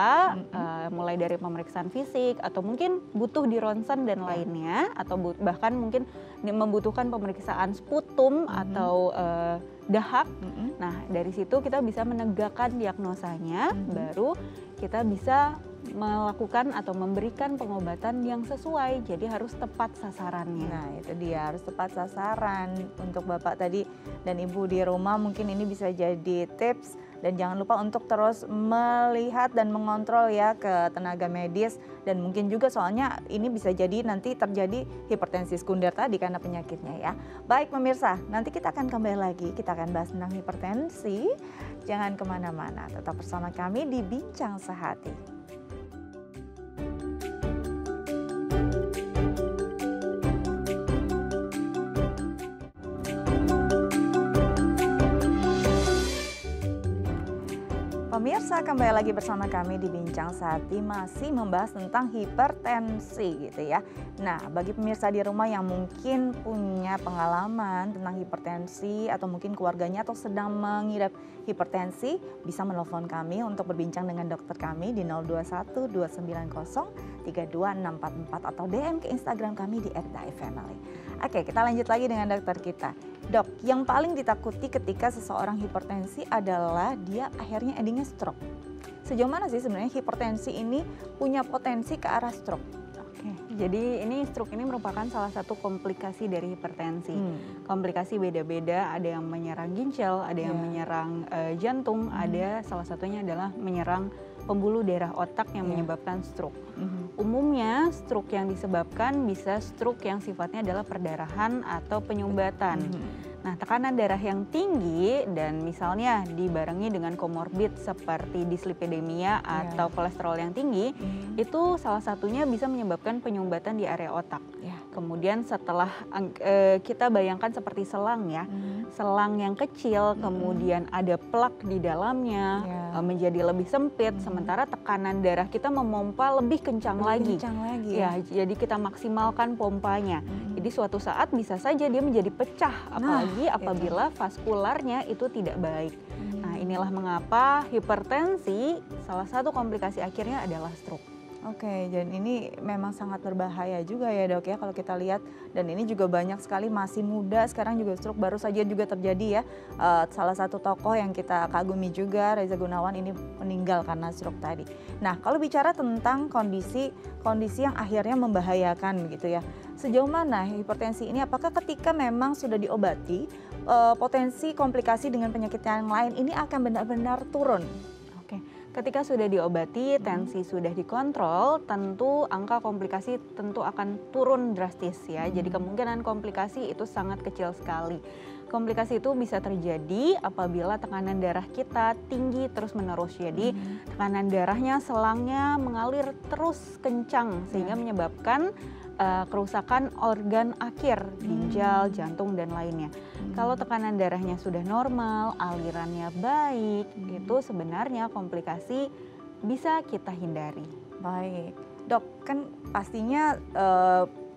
mulai dari pemeriksaan fisik atau mungkin butuh di ronsen dan lainnya, atau bahkan mungkin membutuhkan pemeriksaan sputum atau dahak. Nah, dari situ kita bisa menegakkan diagnosanya, baru kita bisa melakukan atau memberikan pengobatan yang sesuai. Jadi harus tepat sasarannya. Nah, itu dia harus tepat sasaran untuk Bapak tadi dan Ibu di rumah. Mungkin ini bisa jadi tips Dan jangan lupa untuk terus melihat dan mengontrol ya ke tenaga medis. Dan mungkin juga soalnya ini bisa jadi nanti terjadi hipertensi sekunder tadi karena penyakitnya ya. Baik pemirsa, nanti kita akan kembali lagi, kita akan bahas tentang hipertensi. Jangan kemana-mana, tetap bersama kami di Bincang Sehati. Pemirsa, kembali lagi bersama kami di Bincang Sehati, masih membahas tentang hipertensi gitu ya. Nah, bagi pemirsa di rumah yang mungkin punya pengalaman tentang hipertensi atau mungkin keluarganya atau sedang mengidap hipertensi, bisa menelpon kami untuk berbincang dengan dokter kami di 021 290 32644 atau DM ke Instagram kami di @daifamily. Oke, kita lanjut lagi dengan dokter kita. Dok, yang paling ditakuti ketika seseorang hipertensi adalah dia akhirnya endingnya stroke. Sejauh mana sih sebenarnya hipertensi ini punya potensi ke arah stroke? Oke, jadi ini stroke ini merupakan salah satu komplikasi dari hipertensi. Komplikasi beda-beda, ada yang menyerang ginjal, ada yang menyerang jantung, ada salah satunya adalah menyerang pembuluh darah otak yang menyebabkan stroke. Umumnya stroke yang disebabkan bisa stroke yang sifatnya adalah perdarahan atau penyumbatan. Nah, tekanan darah yang tinggi dan misalnya dibarengi dengan komorbid seperti dislipidemia atau kolesterol yang tinggi, itu salah satunya bisa menyebabkan penyumbatan di area otak. Kemudian setelah kita bayangkan seperti selang ya, selang yang kecil, kemudian ada plak di dalamnya, menjadi lebih sempit, sementara tekanan darah kita memompa lebih kencang lagi. Ya, jadi kita maksimalkan pompanya. Jadi suatu saat bisa saja dia menjadi pecah, apalagi apabila vaskularnya itu tidak baik. Nah, inilah mengapa hipertensi salah satu komplikasi akhirnya adalah stroke. Oke, dan ini memang sangat berbahaya juga ya dok ya kalau kita lihat, dan ini juga banyak sekali masih muda sekarang juga stroke, baru saja juga terjadi ya. Salah satu tokoh yang kita kagumi juga, Reza Gunawan, ini meninggal karena stroke tadi. Nah, kalau bicara tentang kondisi yang akhirnya membahayakan gitu ya, sejauh mana hipertensi ini, apakah ketika memang sudah diobati potensi komplikasi dengan penyakit yang lain ini akan benar-benar turun? Ketika sudah diobati, tensi sudah dikontrol, tentu angka komplikasi tentu akan turun drastis ya. Jadi kemungkinan komplikasi itu sangat kecil sekali. Komplikasi itu bisa terjadi apabila tekanan darah kita tinggi terus-menerus. Jadi tekanan darahnya, selangnya mengalir terus kencang sehingga menyebabkan kerusakan organ akhir, ginjal, jantung, dan lainnya. Kalau tekanan darahnya sudah normal, alirannya baik, itu sebenarnya komplikasi bisa kita hindari. Baik, dok, kan pastinya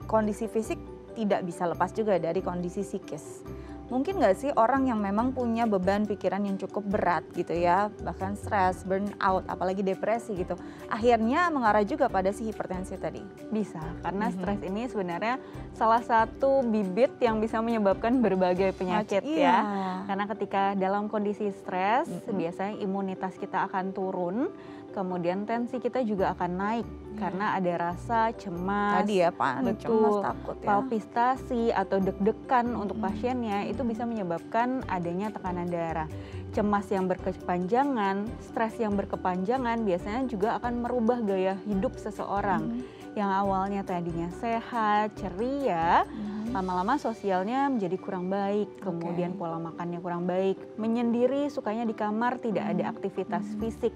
kondisi fisik tidak bisa lepas juga dari kondisi psikis. Mungkin nggak sih orang yang memang punya beban pikiran yang cukup berat gitu ya, bahkan stres, burnout, apalagi depresi gitu, akhirnya mengarah juga pada si hipertensi tadi? Bisa, karena stres ini sebenarnya salah satu bibit yang bisa menyebabkan berbagai penyakit ya. Karena ketika dalam kondisi stres, biasanya imunitas kita akan turun, kemudian tensi kita juga akan naik karena ada rasa cemas, tadi ya, panik, cemas, takut ya, palpitasi atau deg-degan untuk pasiennya, itu bisa menyebabkan adanya tekanan darah. Cemas yang berkepanjangan, stres yang berkepanjangan biasanya juga akan merubah gaya hidup seseorang. Yang awalnya tadinya sehat, ceria, lama-lama sosialnya menjadi kurang baik, kemudian pola makannya kurang baik, menyendiri, sukanya di kamar, tidak ada aktivitas fisik,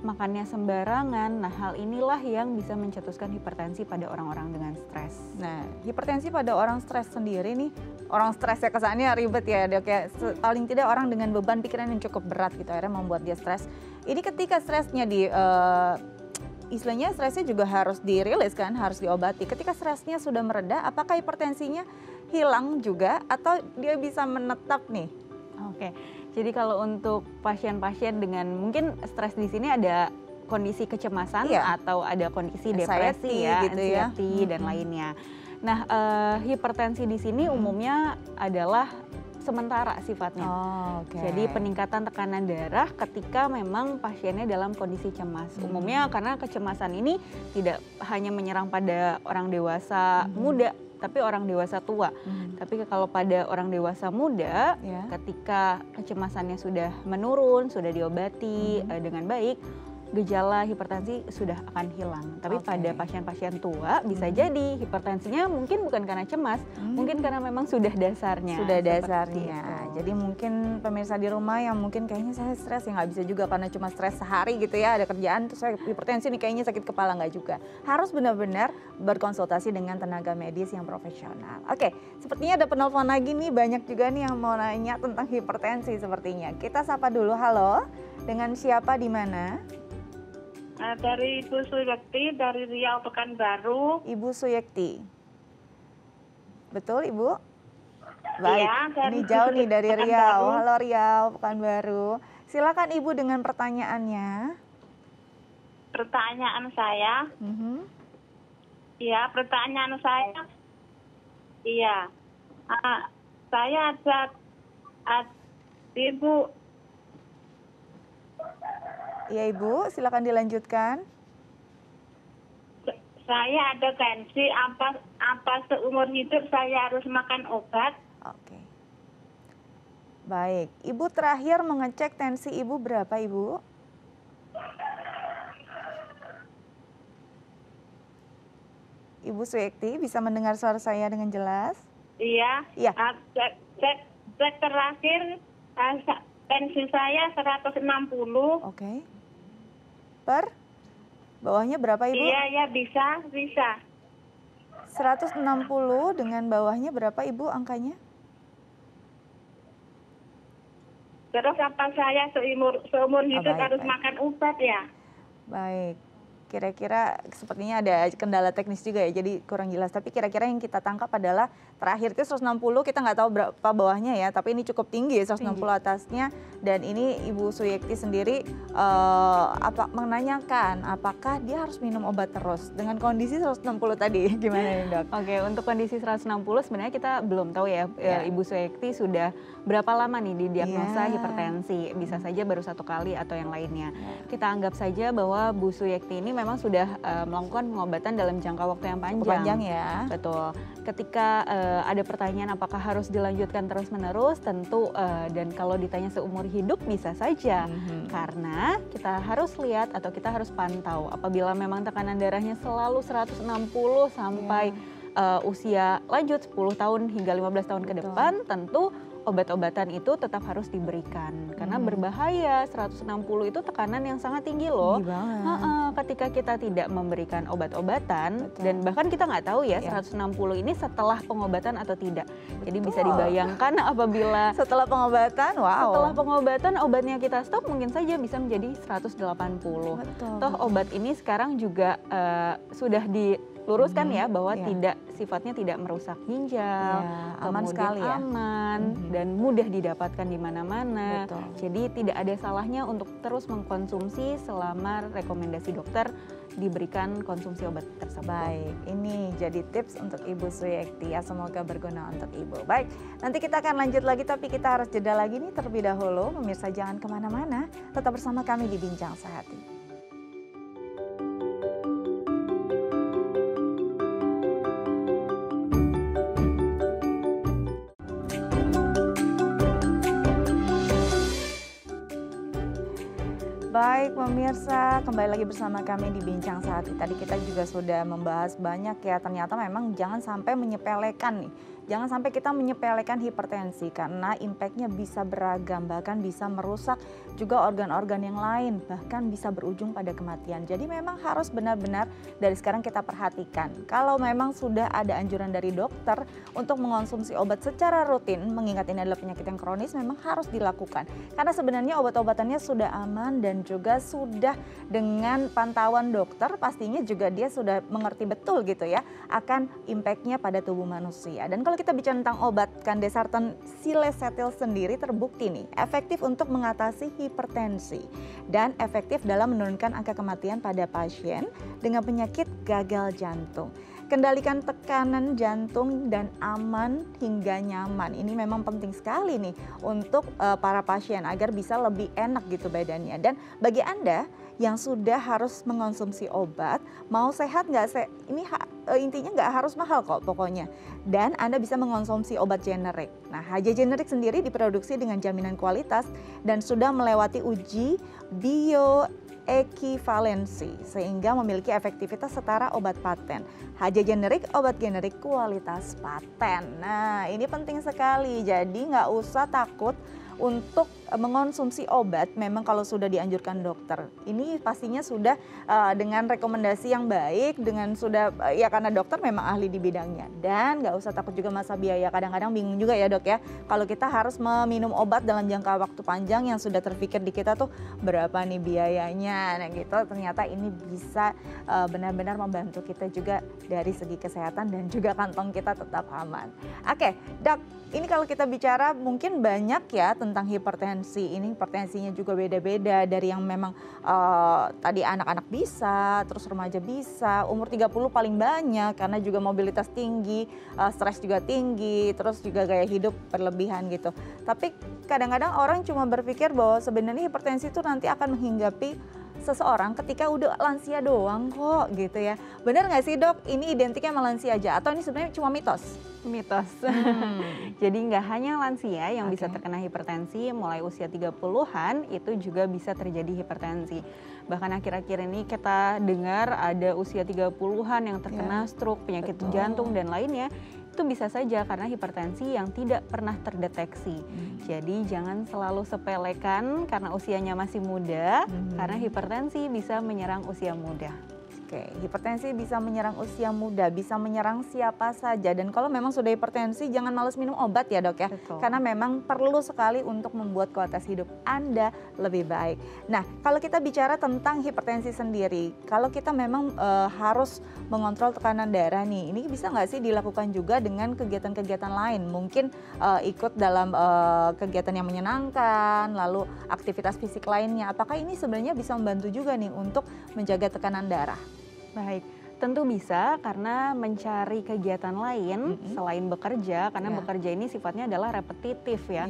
makannya sembarangan. Nah, hal inilah yang bisa mencetuskan hipertensi pada orang-orang dengan stres. Nah, hipertensi pada orang stres sendiri nih, orang stres ya kesannya ribet ya dok ya, paling tidak orang dengan beban pikiran yang cukup berat gitu akhirnya membuat dia stres. Ini ketika stresnya istilahnya stresnya juga harus dirilis kan, harus diobati. Ketika stresnya sudah mereda, apakah hipertensinya hilang juga atau dia bisa menetap nih? Oke. Jadi kalau untuk pasien-pasien dengan mungkin stres di sini ada kondisi kecemasan atau ada kondisi depresi ya, gitu anxiety dan lainnya. Nah, hipertensi di sini umumnya adalah sementara sifatnya. Jadi peningkatan tekanan darah ketika memang pasiennya dalam kondisi cemas. Umumnya karena kecemasan ini tidak hanya menyerang pada orang dewasa muda, tapi orang dewasa tua. Tapi kalau pada orang dewasa muda, Ya. ketika kecemasannya sudah menurun, sudah diobati dengan baik, gejala hipertensi sudah akan hilang. Tapi Oke. pada pasien-pasien tua bisa jadi hipertensinya mungkin bukan karena cemas, mungkin karena memang sudah dasarnya. Sudah seperti dasarnya. itu. Jadi mungkin pemirsa di rumah yang mungkin kayaknya saya stres, ya nggak bisa juga karena cuma stres sehari gitu ya, ada kerjaan terus saya hipertensi nih, kayaknya sakit kepala, nggak juga. Harus benar-benar berkonsultasi dengan tenaga medis yang profesional. Oke, sepertinya ada penelpon lagi nih, banyak juga nih yang mau nanya tentang hipertensi sepertinya. Kita sapa dulu, halo. Dengan siapa di mana? Dari Ibu Suyekti dari Riau Pekanbaru. Ibu Suyekti. Betul, Ibu? Baik, Iya, dari ini jauh nih dari Pekanbaru. Riau. Halo Riau, Pekanbaru. Silakan Ibu dengan pertanyaannya. Pertanyaan saya, iya pertanyaan saya, iya, saya ada Ibu. Iya Ibu, silakan dilanjutkan. Saya ada tensi, apa seumur hidup saya harus makan obat? Oke. Baik, Ibu terakhir mengecek tensi Ibu berapa Ibu? Ibu Suyekti bisa mendengar suara saya dengan jelas? Iya. Iya. Cek terakhir tensi saya 160. Oke. Per? Bawahnya berapa Ibu? Iya, ya bisa. 160 dengan bawahnya berapa Ibu angkanya? Terus apa saya seumur hidup baik, harus baik. makan obat ya? Baik, kira-kira sepertinya ada kendala teknis juga ya, jadi kurang jelas. Tapi kira-kira yang kita tangkap adalah terakhir itu 160, kita nggak tahu berapa bawahnya ya, tapi ini cukup tinggi, 160 atasnya. Dan ini Ibu Suyekti sendiri menanyakan apakah dia harus minum obat terus dengan kondisi 160 tadi, gimana nih Dok? Oke, untuk kondisi 160 sebenarnya kita belum tahu ya, Ya. Ibu Suyekti sudah berapa lama nih didiagnosa Ya. hipertensi. Bisa saja baru 1 kali atau yang lainnya. Kita anggap saja bahwa Bu Suyekti ini memang sudah melakukan pengobatan dalam jangka waktu yang panjang. Cukup panjang ya. Betul. Ketika ada pertanyaan apakah harus dilanjutkan terus-menerus, tentu dan kalau ditanya seumur hidup bisa saja. Karena kita harus lihat atau kita harus pantau apabila memang tekanan darahnya selalu 160 sampai usia lanjut 10 tahun hingga 15 tahun ke depan, tentu obat-obatan itu tetap harus diberikan. Karena berbahaya, 160 itu tekanan yang sangat tinggi loh. Tinggi banget. Ketika kita tidak memberikan obat-obatan, dan bahkan kita nggak tahu ya 160 ini setelah pengobatan atau tidak. Jadi bisa dibayangkan apabila Setelah pengobatan, wow. setelah pengobatan obatnya kita stop, mungkin saja bisa menjadi 180. Betul, Toh obat ini sekarang juga sudah diluruskan ya bahwa sifatnya tidak merusak ginjal, Ya, aman kemudian sekali ya. aman dan mudah didapatkan di mana-mana. Betul. Jadi tidak ada salahnya untuk terus mengkonsumsi selama rekomendasi dokter diberikan konsumsi obat tersebut. Baik, ini jadi tips untuk Ibu Suyekti ya, semoga berguna untuk Ibu. Baik, nanti kita akan lanjut lagi tapi kita harus jeda lagi nih terlebih dahulu. Pemirsa jangan kemana-mana, tetap bersama kami di Bincang Sehati. Baik pemirsa, kembali lagi bersama kami di Bincang Sehati. Tadi kita juga sudah membahas banyak ya, ternyata memang jangan sampai menyepelekan nih. Jangan sampai kita menyepelekan hipertensi karena impactnya bisa beragam, bahkan bisa merusak juga organ-organ yang lain, bahkan bisa berujung pada kematian. Jadi memang harus benar-benar dari sekarang kita perhatikan. Kalau memang sudah ada anjuran dari dokter untuk mengonsumsi obat secara rutin, mengingat ini adalah penyakit yang kronis, memang harus dilakukan. Karena sebenarnya obat-obatannya sudah aman dan juga sudah dengan pantauan dokter, pastinya juga dia sudah mengerti betul gitu ya akan impactnya pada tubuh manusia. Dan kalau kita bicara tentang obat Candesartan Silesetil sendiri terbukti nih efektif untuk mengatasi hipertensi dan efektif dalam menurunkan angka kematian pada pasien dengan penyakit gagal jantung. kendalikan tekanan jantung dan aman hingga nyaman. Ini memang penting sekali nih untuk para pasien agar bisa lebih enak gitu badannya. Dan bagi Anda yang sudah harus mengonsumsi obat, mau sehat nggak? Ini intinya nggak harus mahal kok pokoknya. Dan Anda bisa mengonsumsi obat generik. Nah, HJ generik sendiri diproduksi dengan jaminan kualitas dan sudah melewati uji bioekivalensi sehingga memiliki efektivitas setara obat paten. HJ generik, obat generik kualitas paten. Nah, ini penting sekali. Jadi nggak usah takut untuk mengonsumsi obat memang kalau sudah dianjurkan dokter. Ini pastinya sudah dengan rekomendasi yang baik, dengan sudah ya karena dokter memang ahli di bidangnya. Dan nggak usah takut juga masa biaya. Kadang-kadang bingung juga ya dok ya, kalau kita harus meminum obat dalam jangka waktu panjang yang sudah terpikir di kita tuh berapa nih biayanya. Nah gitu, ternyata ini bisa benar-benar membantu kita juga dari segi kesehatan dan juga kantong kita tetap aman. Oke dok, ini kalau kita bicara mungkin banyak ya tentang hipertensi. Ini hipertensinya juga beda-beda dari yang memang tadi anak-anak bisa, terus remaja bisa, umur 30 paling banyak karena juga mobilitas tinggi, stres juga tinggi, terus juga gaya hidup berlebihan gitu. Tapi kadang-kadang orang cuma berpikir bahwa sebenarnya hipertensi itu nanti akan menghinggapi seseorang ketika udah lansia doang kok gitu ya. Benar nggak sih dok, ini identiknya sama lansia aja atau ini sebenarnya cuma mitos? Mitos. Jadi nggak hanya lansia yang bisa terkena hipertensi, mulai usia 30-an itu juga bisa terjadi hipertensi. Bahkan akhir-akhir ini kita dengar ada usia 30-an yang terkena stroke, penyakit jantung dan lainnya. Itu bisa saja karena hipertensi yang tidak pernah terdeteksi. Jadi jangan selalu sepelekan karena usianya masih muda, karena hipertensi bisa menyerang usia muda. Oke, hipertensi bisa menyerang usia muda, bisa menyerang siapa saja. Dan kalau memang sudah hipertensi, jangan malas minum obat ya dok ya. Betul. Karena memang perlu sekali untuk membuat kualitas hidup Anda lebih baik. Nah, kalau kita bicara tentang hipertensi sendiri, kalau kita memang harus mengontrol tekanan darah nih, ini bisa nggak sih dilakukan juga dengan kegiatan-kegiatan lain? Mungkin ikut dalam kegiatan yang menyenangkan, lalu aktivitas fisik lainnya. Apakah ini sebenarnya bisa membantu juga nih untuk menjaga tekanan darah? Baik, tentu bisa karena mencari kegiatan lain selain bekerja, karena bekerja ini sifatnya adalah repetitif ya.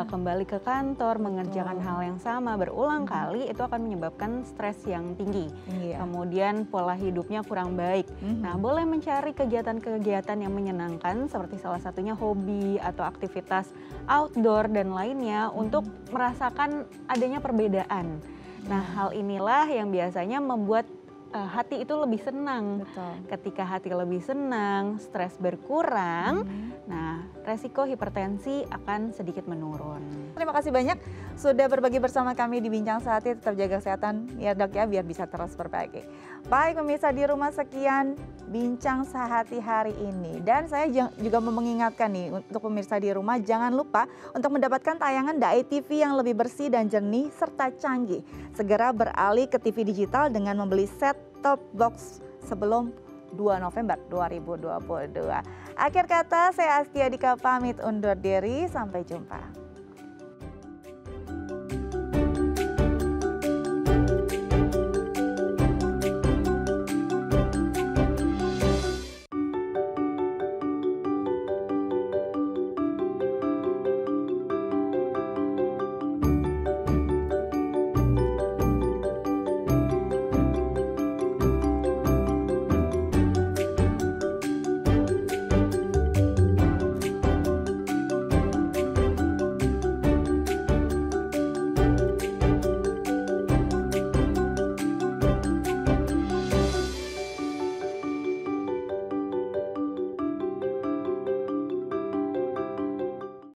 Kembali ke kantor, mengerjakan hal yang sama berulang kali itu akan menyebabkan stres yang tinggi. Kemudian pola hidupnya kurang baik. Nah, boleh mencari kegiatan-kegiatan yang menyenangkan seperti salah satunya hobi atau aktivitas outdoor dan lainnya untuk merasakan adanya perbedaan. Nah, hal inilah yang biasanya membuat hati itu lebih senang. Betul. Ketika hati lebih senang, stres berkurang, nah resiko hipertensi akan sedikit menurun. Terima kasih banyak sudah berbagi bersama kami di Bincang Sehati. Tetap jaga kesehatan ya dok ya, biar bisa terus berbagi. Baik pemirsa di rumah, sekian Bincang Sehati hari ini. Dan saya juga mau mengingatkan nih untuk pemirsa di rumah, jangan lupa untuk mendapatkan tayangan Dai TV yang lebih bersih dan jernih serta canggih. Segera beralih ke TV digital dengan membeli set top box sebelum 2 November 2022. Akhir kata, saya Astia Dika pamit undur diri, sampai jumpa.